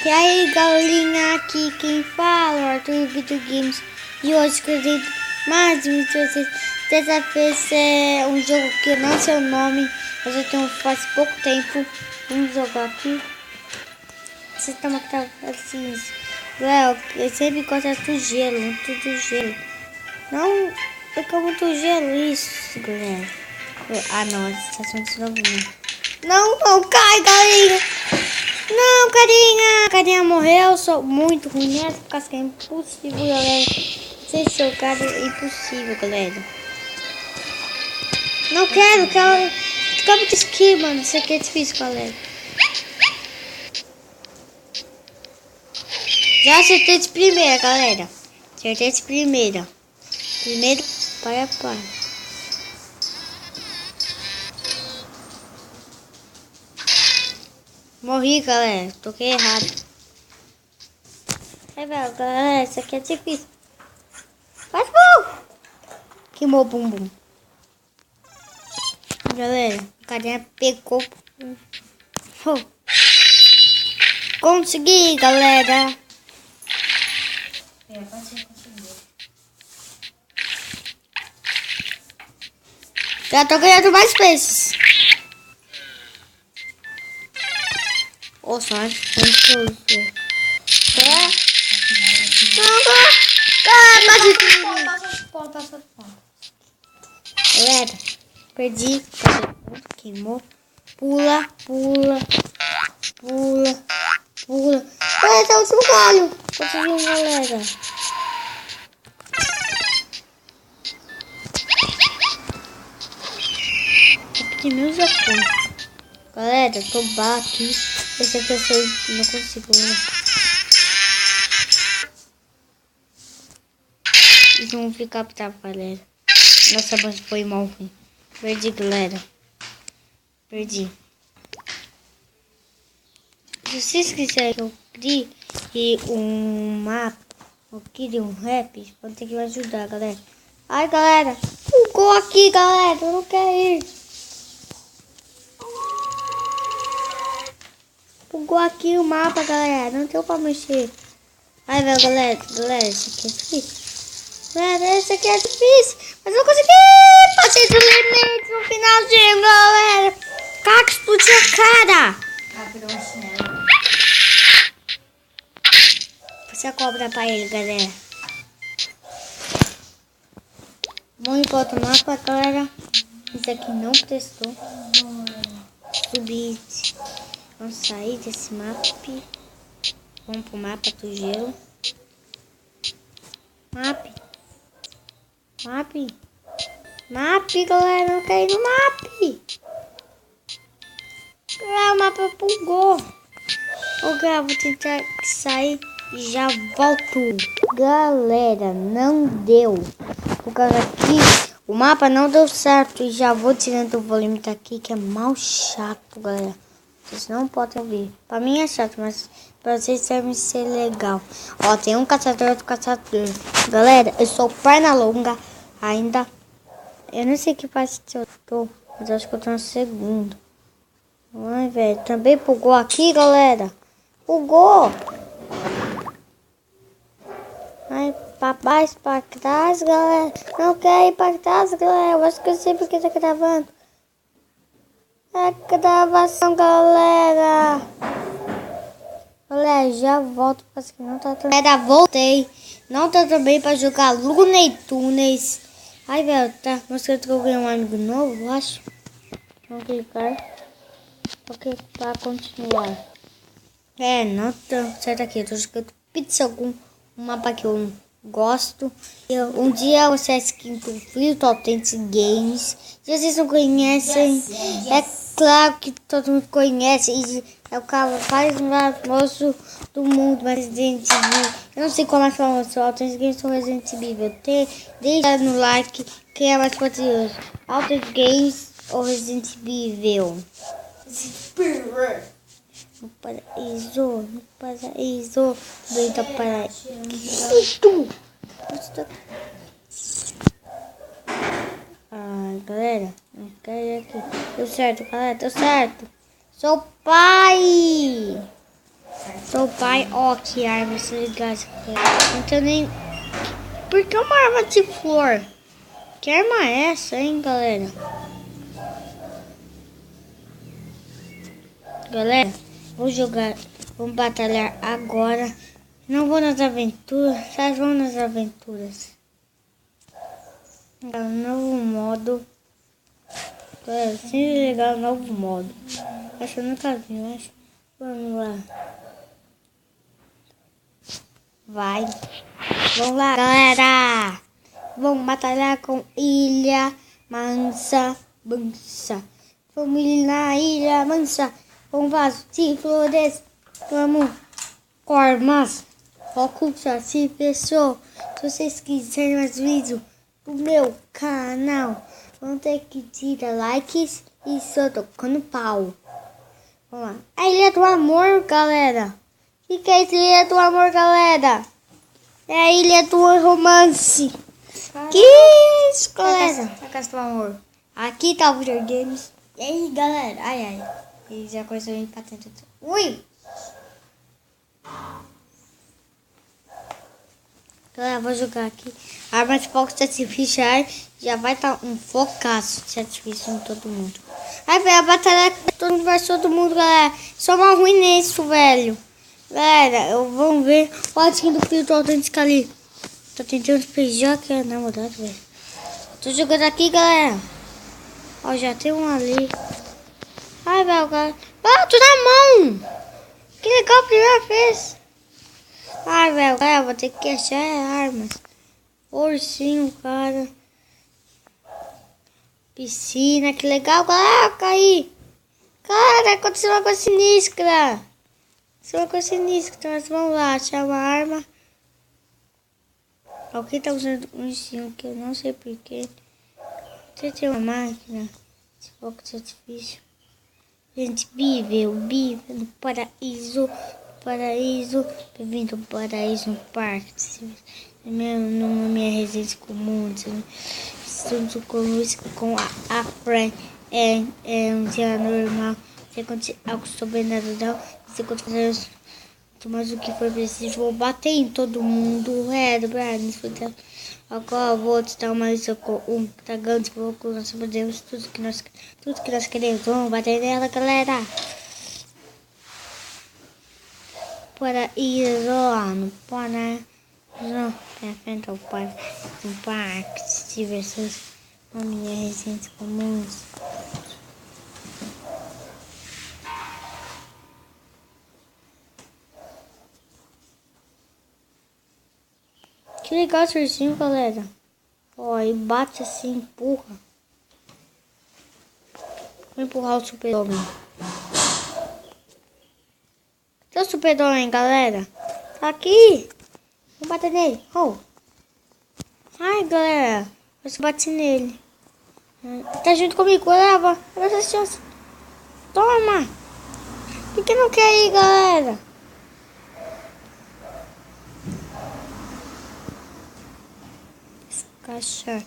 E aí galerinha, aqui quem fala, Arthur Video Games. E hoje escrevi mais um vídeo. Dessa vez é um jogo que eu não sei o nome, mas eu tenho faz pouco tempo. Vamos jogar aqui. Você tá assim, Léo, eu sempre gosto do gelo, muito do gelo. Não, fica muito gelo isso, galera. Ah não, essa estação de novo não. Não cai, galerinha. Não, carinha! Carinha morreu, sou muito ruim nessa, porque é impossível, galera. Ser jogado é impossível, galera. Não quero. Acaba de esqui, mano. Isso aqui é difícil, galera. Já acertei de primeira, galera. Acertei de primeira. Primeiro, para. Morri, galera. Toquei errado. É, velho, galera, isso aqui é difícil. Faz bom! Queimou o bumbum. Galera, o carinha pegou. Consegui, galera. Conseguiu. Já tô ganhando mais peixes. Ô, só antes que eu usei. Passa. Galera, perdi. Queimou. Pula. Olha, tá o último galho. Conseguiu, galera. Aqui no Japão. Galera, tô aqui. Esse aqui eu não consigo, né? Eles vão ficar pra galera. Nossa, mas foi mal ruim. Perdi, galera. Perdi. Se vocês quiserem que eu crie um mapa, eu crie um rap, vão ter que me ajudar, galera. Ai, galera. Bugou aqui, galera. Eu não quero ir. Bugou aqui o mapa, galera. Não deu pra mexer. Ai, velho, galera, isso aqui é difícil. Galera, isso aqui é difícil. Mas eu consegui. Passei do limite no finalzinho, galera. Caca, explodiu a cara. Você cobra pra ele, galera. Vamos para outro mapa, galera. Esse aqui não prestou. Subir. Vamos sair desse mapa. Vamos pro mapa do gelo. Map, galera. Não caí no map. O mapa bugou. Galera, vou tentar sair e já volto. Galera, não deu. Por causa aqui, o mapa não deu certo. E já vou tirando o volume daqui, que é mal chato, galera. Vocês não podem ouvir. Pra mim é chato, mas pra vocês deve ser legal. Ó, tem um caçador, outro caçador. Galera, eu sou perna longa ainda. Eu não sei que parte eu tô, mas acho que eu tô no segundo. Ai, velho, também bugou aqui, galera. Bugou. Ai, pra baixo, pra trás, galera. Não quer ir pra trás, galera. Eu acho que eu sei porque tá gravando. É gravação, galera. Galera, já volto. Porque não tá tão... Galera, voltei. Não tá também pra jogar Looney Tunes. Ai, velho, tá mostrando que eu ganhei um amigo novo, eu acho. Vamos clicar. Ok, pra continuar. Não tô certo aqui. Eu tô jogando Pizza com um mapa que eu gosto. Um dia você é skin do Virtual Authentic Games. Se vocês não conhecem, é claro que todo mundo conhece. E é o cara mais famoso do mundo, mas Resident Evil. Eu não sei qual é mais famoso, Authentic Games ou Resident Evil. Deixa no like quem é mais poderoso, Authentic Games ou Resident Evil. No paraíso, Benta paraíso. Ai, galera, não quero ir aqui. Deu certo, galera, deu certo. Sou pai. meu pai. Ó, que arma, se ligar. Não tem nem... Por que uma arma de flor? Que arma é essa, hein, galera? Galera, vou jogar, vamos batalhar agora. Não vou nas aventuras, vocês vão nas aventuras. Novo modo. Galera, sempre legal, novo modo. Essa eu nunca vi, mas vamos lá. Vai. Vamos lá, galera. Vamos batalhar com Ilha Mansa. Vamos ir na Ilha Mansa. Com vaso de flores. Vamos. Cormas. Foco já se fechou. Se vocês quiserem mais vídeos do meu canal, vão ter que tirar likes e só tocando pau. Vamos lá. A Ilha do Amor, galera. O que é essa Ilha do Amor, galera? É a Ilha do Romance. Que isso, galera? A Casa do Amor. Aqui tá o videogames. E aí, galera? Ai. E já coisa bem patente. Ui! Galera, vou jogar aqui. Arma de fogo de artificial. Já vai estar um focaço de artifício em todo mundo. Aí, velho, a batalha todo mundo, galera. Só uma ruim nisso, velho. Galera, vamos ver o atinho do filho do autêntico ali. Tô tentando beijar que é namorado, velho. Tô jogando aqui, galera. Ó, já tem um ali. Ai, velho, cara. Ah, tô na mão. Que legal, primeira vez. Ai, velho, cara, vou ter que achar armas. Ursinho, cara. Piscina, que legal, galera. Caí. Cara, aconteceu uma coisa sinistra. Mas vamos lá, achar uma arma. Alguém tá usando um ursinho que eu não sei porquê. Tem uma máquina de fogo de artifício. Gente, vive no paraíso. Bem-vindo ao paraíso, no parque. Minha residência comum. Junto com a Fran. É um dia normal. Se acontecer algo sobrenatural, se acontecer mais o que for preciso, vou bater em todo mundo. Agora vou te dar uma lista com um dragão de fogo. Nós podemos tudo que nós queremos. Vamos bater nela, galera. Paraíso no Paraíso. É frente ao parque. Um parque de diversões. A minha residência comum. Que legal esse ursinho, galera. Ó, e bate assim, empurra. Vou empurrar o super-homem. Cadê o super-homem, galera? Tá aqui. Vou bater nele. Oh. Ai, galera. Você bate nele. Tá junto comigo, leva. Olha essa chance. Toma. Por que não quer ir, galera? Descachar.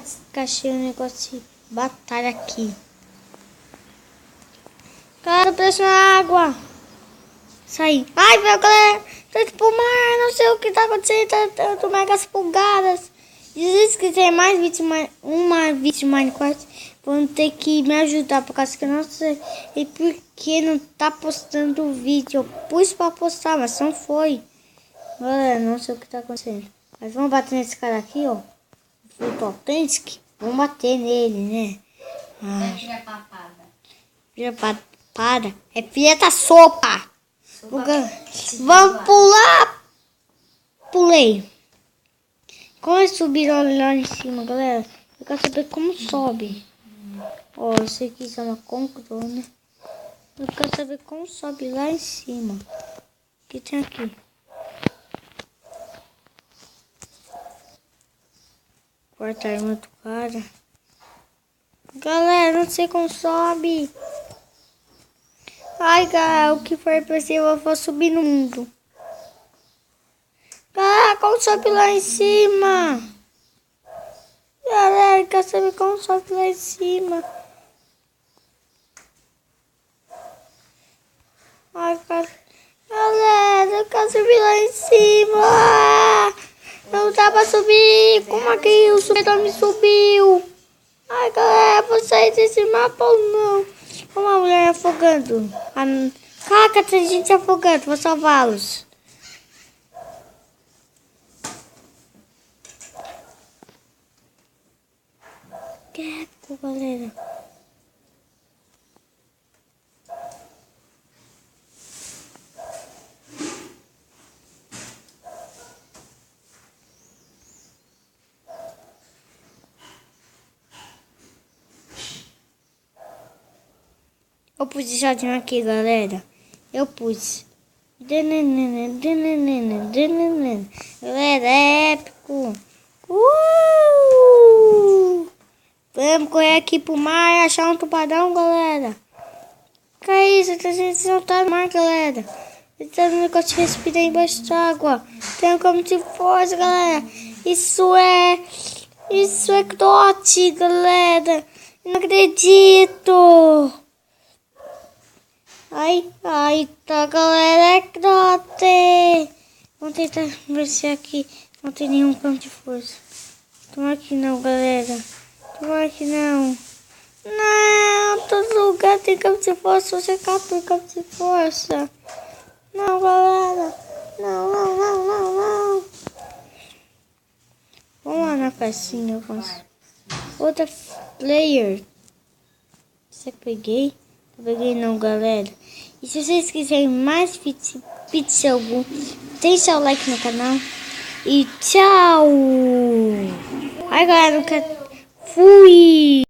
Descachei um negócio de batalha aqui. Cara, preço na água. Saí. Ai, velho, galera. Tô tipo mar, não sei o que tá acontecendo. Eu tô mega pulgadas. Diz que tem mais vítimas, uma vítima Minecraft. Vão ter que me ajudar, por causa que eu não sei. E por que não tá postando o vídeo? Eu pus pra postar, mas não foi. Galera, não sei o que tá acontecendo. Mas vamos bater nesse cara aqui, ó. O autêntico. Vamos bater nele, né? É filha papada. Filha papada. É filha da sopa. Vamos pular. Pulei. Como eles subiram lá em cima, galera? Eu quero saber como sobe. Ó, eu sei que isso é uma concrona. Eu quero saber como sobe lá em cima. O que tem aqui? Quarta arma do cara. Galera, não sei como sobe. Ai, galera, o que for possível, eu vou subir no mundo. Galera, como sobe lá em cima? Galera, quer saber como sobe lá em cima? Ai, galera, em cima. Não dá pra subir. Como é que o subidor me subiu? Ai, galera, vou sair desse mapa ou não? Uma mulher afogando. Caraca, tem gente afogando. Vou salvá-los. Que épico, galera. Eu pus sozinho aqui, galera. Eu pus. Galera, é épico. Vamos correr aqui pro mar e achar um tubarão, galera. Que é isso? A gente não tá no mar, galera. Tá no negócio de respirar embaixo d'água. Tem como se fosse, galera. Isso é Dot, galera. Não acredito. Ai, tá, galera, é Dot. Vamos tentar ver se aqui não tem nenhum campo de força. Tomara que não, galera. Tomara que não. Não, todo lugar tem campo de força. Você captura campo de força. Não, galera. Não. Vamos lá na caixinha. Outra player. Você peguei? Não peguei não, galera. E se vocês quiserem mais Pixel Gun, deixa o like no canal. E tchau! Ai, galera, fui!